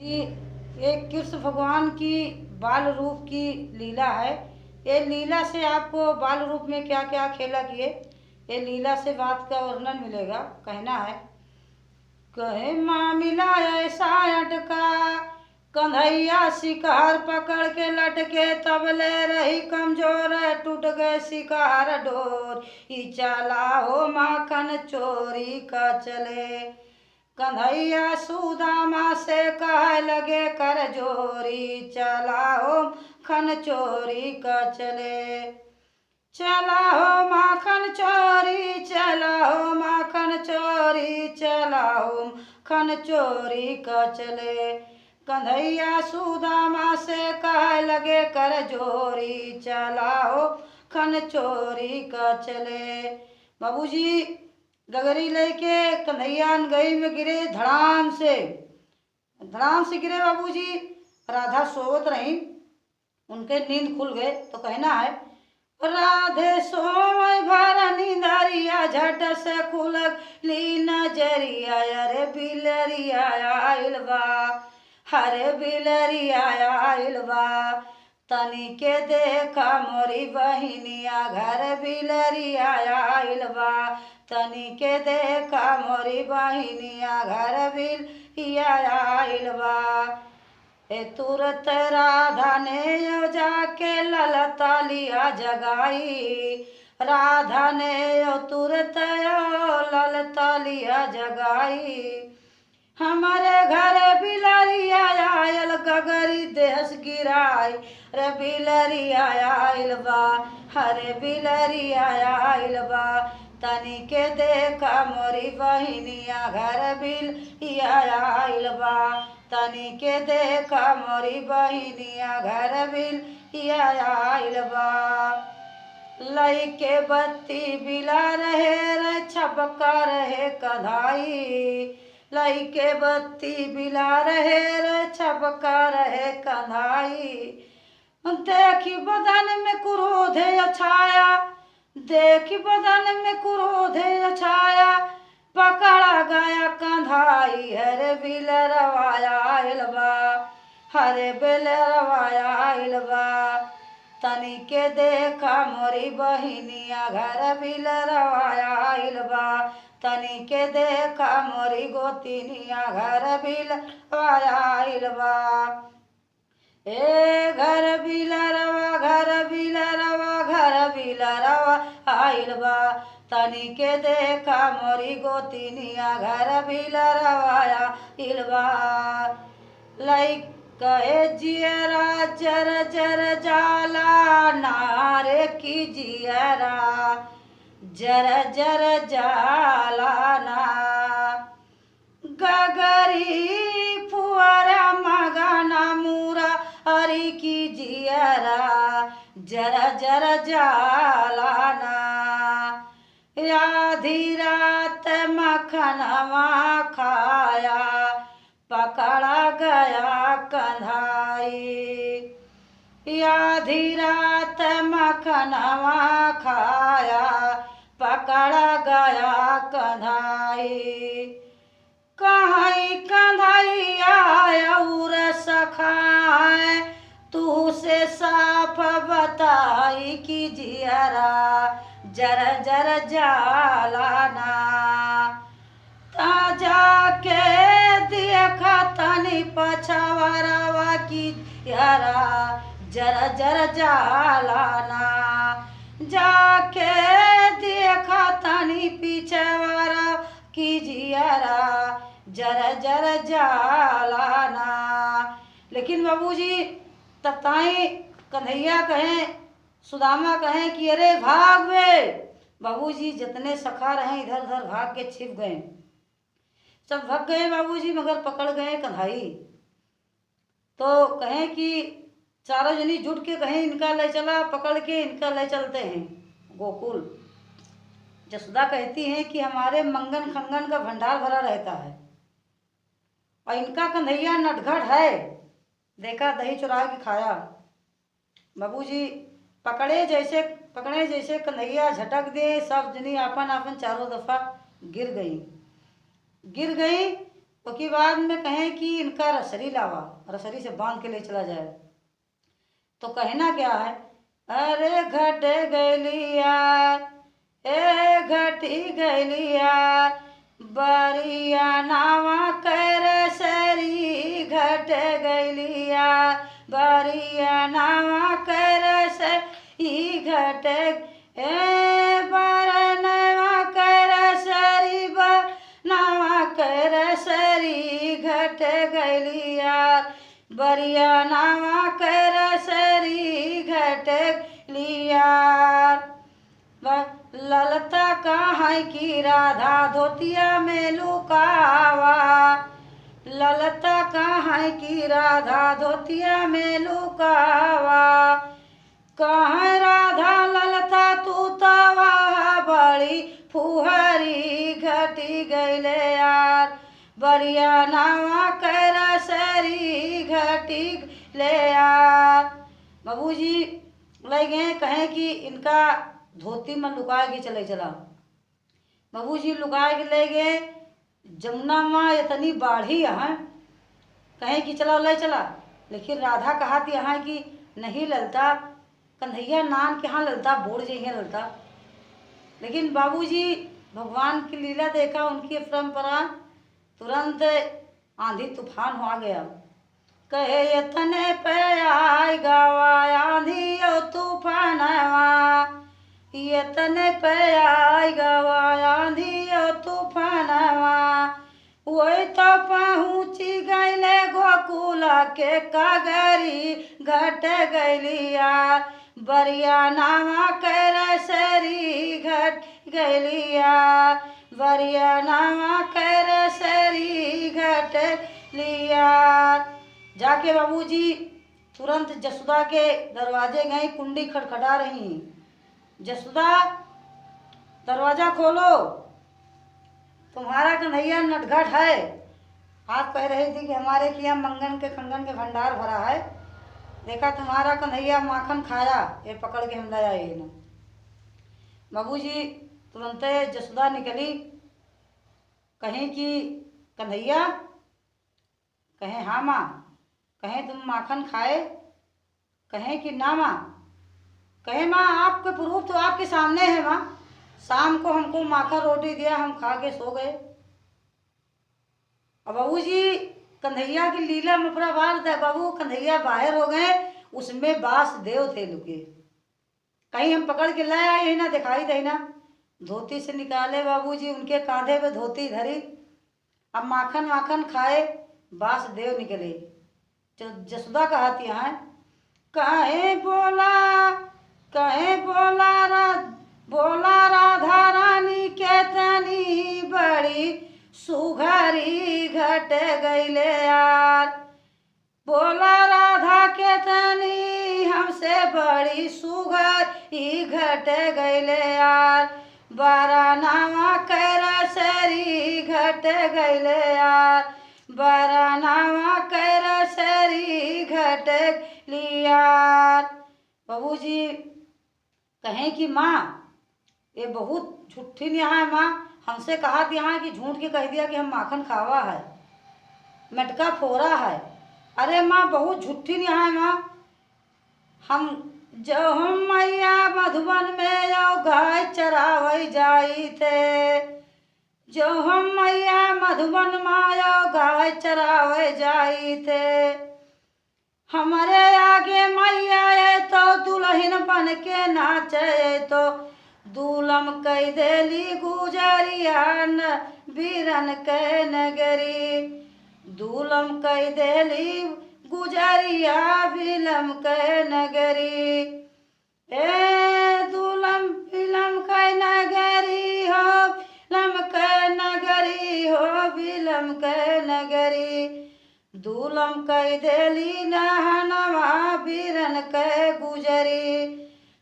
कि ये कृष्ण भगवान की बाल रूप की लीला है। ये लीला से आपको बाल रूप में क्या क्या खेला किए, ये लीला से बात का वर्णन मिलेगा। कहना है, कहे मामिला ऐसा अटका, कन्हैया शिकार पकड़ के लटके, तबले रही कमजोर, टूट गए शिकार डोर, ई चला हो माखन चोरी का चले। कन्हैया सुदामा से कह लगे कर जोरी, चला हो खन चोरी का चले। चला हो माखन चोरी, चला हो माखन चोरी, चला हो खन चोरी का चले। कन्हैया सुदामा से कह लगे कर जोरी, चला हो खन चोरी का चले। बाबूजी गगरी लेके कन्हैया गई में गिरे, धड़ाम से गिरे बाबूजी। राधा सोवत रही, उनके नींद खुल गए। तो कहना है, राधे सोमय भर नींदरिया, झट से खुलक ली नजरिया, अरे बिलरिया आइल बा, हरे बिलरिया आइल बा। तनी के देखा मोरी बहिनिया, घर बिलरिया आइल बा। तनी के देखा मोरी बहिनिया, घर बिलरिया आइल बा। ए तुरत राधा ने यो जाके ललता लिया जगाई, राधा ने यो तुरत यो ललता लिया जगाई। हमारे घर बिलरिया आयल, गगरी देहस गिराई, रे बिलरिया आइल बा, हरे बिलरिया आइल बा। तनी के देखा मोरी बहिनिया, घर बिलरिया आइल बा। तनी के देखा मोरी बहिनिया, घर बिलरिया आइल बा। लइके बत्ती बिला रहे, रे छपका रहे कन्हाई, लइके बत्ती बिला रहे, रे छपका रहे कन्हाई। देखी बदन में क्रोध छाया, देखी बदन में क्रोध छाया, पकड़ा गया कन्हाई, हरे बिलरवाया आइल बा, हरे बिलरवाया आइल बा। तनी के देखा मोरी बहिनिया, घर बिलरवाया आइल बा। तनी के देखा मोरी गोतिनिया, घर बिलरवाया आइल बा। ए घर बिलरवा, घर बिलरवा, घर बिलरवा आइल बा। तनी के देखा मोरी गोतिनिया, घर बिलरवा आइल बा। लइक कहे जियरा जर जर जाला, नारे की जियरा जर जर जाला ना। गगरी फुआरा मगाना मुरा, हरी की जियरा जर जर जाला ना। आधी रात मखनवा खाया, पकड़ा गया कन्हाई। आधी रात मखनवा खाया, पकड़ा गया कन्हाई। कहीं कन्हैया और सखाए, तू से साफ बताई कि जियरा जर जर जालाना। ता जाके देखा तनी पछवारावा की जियरा जर जर जालाना। जाके देखा तनी पीछवारा की जियरा जर जर जालाना। लेकिन बाबूजी तब ताई कन्हैया कहें, सुदामा कहें कि अरे भाग वे। बाबूजी जितने सखा रहे इधर उधर भाग के छिप गए, सब भाग गए बाबूजी, मगर पकड़ गए कन्हई। तो कहें कि चारों जनी जुट के कहें इनका ले चला, पकड़ के इनका ले चलते हैं गोकुल। जसोदा कहती हैं कि हमारे मंगन खंगन का भंडार भरा रहता है, और इनका कन्हैया नटखट है, देखा दही चुरा के खाया। बाबूजी पकड़े जैसे कन्हैया झटक दे, सब जनी आपन आपन चारों दफा गिर गई। उसके बाद में कहें कि इनका रसरी लावा, रसरी से बांध के ले चला जाए। तो कहना क्या है, अरे घट गैलिया ए घटी गैलिया बरिया नावा कर सरी घट गैलिया बरिया नावा कर सरी घट बरनवा कर सरी नावा कर सरी घट गैलिया बरिया नावा कर सरी घट लिया। ललता कहाँ की राधा धोतिया में लुकावा, ललता कहाँ की राधा धोतिया में लुकावा। कहाँ राधा ललता तू तवा बड़ी फुहरी घटी गईले यार बरिया नावा कर सरी घटी ले यार। बाबूजी ले गए कहें कि इनका धोती में लुका के चले चला। बाबूजी लुका के ले गए। जमुना माँ इतनी बाढ़ी यहाँ कहें कि चला ले चला, लेकिन राधा कहा थी यहाँ कि नहीं ललता कन्हैया नान के यहाँ ललता बोड़ जाइए ललता। लेकिन बाबूजी भगवान की लीला देखा, उनकी परंपरा, तुरंत आंधी तूफान हो गया। कहे इतने पे आई गवा आंधी और तूफानवा, इतने पे आई गवा आंधी और तूफानवा। वही तो पहुँची गईले गोकुल के कागरी घट गैलिया बरिया नावा कर सरी घट गैलिया बरिया नावा कर सरी घट लिया। जाके बाबूजी तुरंत जसोदा के दरवाजे गई, कुंडी खटखटा रही। जसोदा दरवाजा खोलो, तुम्हारा कन्हैया नटखट है। आप कह रही थी कि हमारे के यहाँ मंगन के खंगन के भंडार भरा है, देखा तुम्हारा कन्हैया माखन खाया, ये पकड़ के हम लाया ये ना। बाबूजी तुरंत जसोदा निकली, कहें कि कन्हैया, कहें हाँ माँ, कहें तुम माखन खाए, कहें कि ना माँ, कहें माँ आपके प्रूफ तो आपके सामने है माँ, शाम को हमको माखन रोटी दिया, हम खा के सो गए। अब बाबूजी कन्हैया की लीला में पूरा बार था। बाबू कन्हैया बाहर हो गए, उसमें वासुदेव थे लुके, कहीं हम पकड़ के ले आए ना, दिखाई दे ना। धोती से निकाले बाबूजी, उनके कांधे पे धोती धरी, अब माखन माखन खाए, वासुदेव निकले। जसोदा कहती है कहें बोला राधा रानी के तनी बड़ी सुघरी घट गईले यार, बोला राधा के तनी हमसे बड़ी सुघरी घट गईले यार बारा नावा कर सरी घट गईले यार बारा नावा कर सरी घट लिया। बाबूजी कहें कि माँ ये बहुत झूठी यहाँ है माँ, हमसे कहा था यहाँ कि झूठ के कह दिया कि हम माखन खावा है, मटका फोड़ा है। अरे माँ बहुत झूठी यहाँ है माँ, हम मैया मधुबन में जाओ गाय चरावई जाई थे, जो हम मैया मधुबन माया गाय चरावे जाई थे। हमारे आगे मैया है तो दुल्हन बन के नाचे, तो दूलम कई देली गुजरिया न बीरन के नगरी, दूलम कई देली गुजरिया बिलम के नगरी। ए दूलम बिलम के नगरी हो लम के नगरी हो बिलम के नगरी, दूलम कई देली नहनवा बीरन के गुजरी,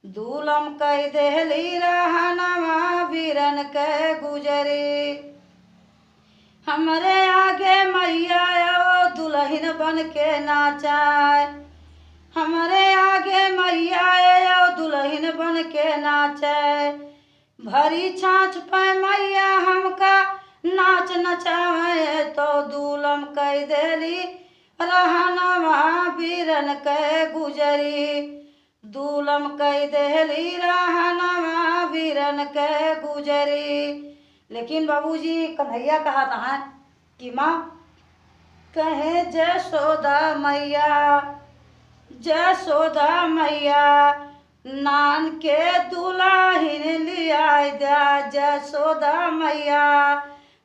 दूलम कई देली रहनवा बीरन के गुजरी। हमरे आगे मैया ओ दुल्हन बन के नाचाए, हमरे आगे मैया ओ दुल्हन बन के नाचे, भरी छाछ पे मैया हमका नाच नचावे तो दूलम कह देली रहनवा वीरन के गुजरी। दूलम कह देली रहनवा वीरन के गुजरी। लेकिन बाबूजी कन्हैया कहा था कि माँ कहे जसोदा मैया नान के दुल्हन लिया दिया। जसोदा मैया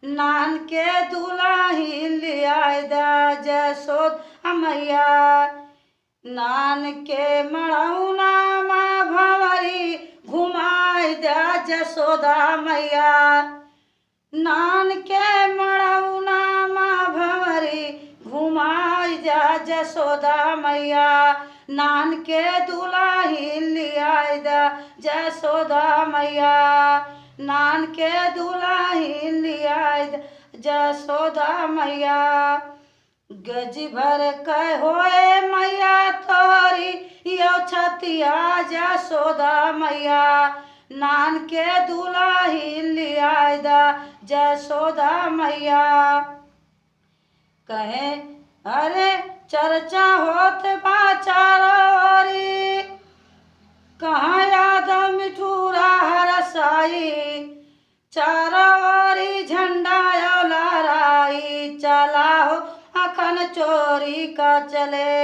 नान के दुल्हन लिया दिया। जसोदा मैया नान के मड़ौना माँ भंवरी घुमाई दिया। जसोदा मैया नान के मड़ौना माँ भंवरी घुमाई जा। जसोदा मैया नान के दुल्हन लिया दा। जसोदा मैया नान के दुल्हन लिया दा। जसोदा मैया गज भर कह होए मैया तोरी यो छतिया। जसोदा मैया नान के दुल्हन लिया दा। जसोदा मैया कहे अरे चर्चा होत बा चारोरी कहाँ यादव मिठूरा हरसाई। चारोरी झंडा लहराई चला हो अखन चोरी का चले।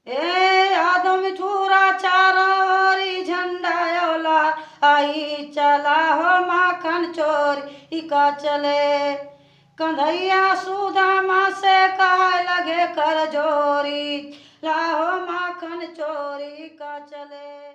ए यादव मिठूरा चारोरी झंडा लहराई चला हो माखन चोरी का चले। कन्हैया सुदामा से कह लगे कर जोरी लाहो माखन चोरी का चले।